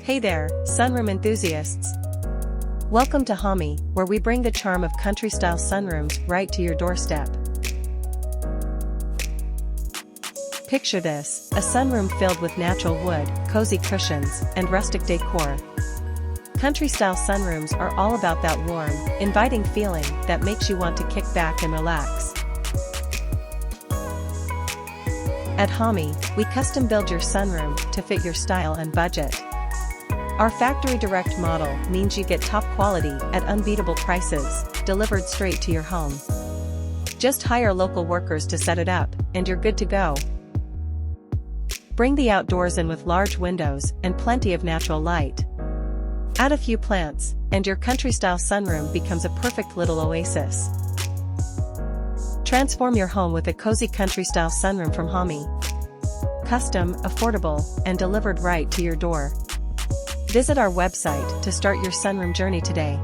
Hey there, sunroom enthusiasts. Welcome to Hommie, where we bring the charm of country-style sunrooms right to your doorstep. Picture this, a sunroom filled with natural wood, cozy cushions, and rustic decor. Country-style sunrooms are all about that warm, inviting feeling that makes you want to kick back and relax. At Hommie, we custom build your sunroom to fit your style and budget. Our factory direct model means you get top quality at unbeatable prices, delivered straight to your home. Just hire local workers to set it up, and you're good to go. Bring the outdoors in with large windows and plenty of natural light. Add a few plants, and your country-style sunroom becomes a perfect little oasis. Transform your home with a cozy country-style sunroom from Hommie. Custom, affordable, and delivered right to your door. Visit our website to start your sunroom journey today.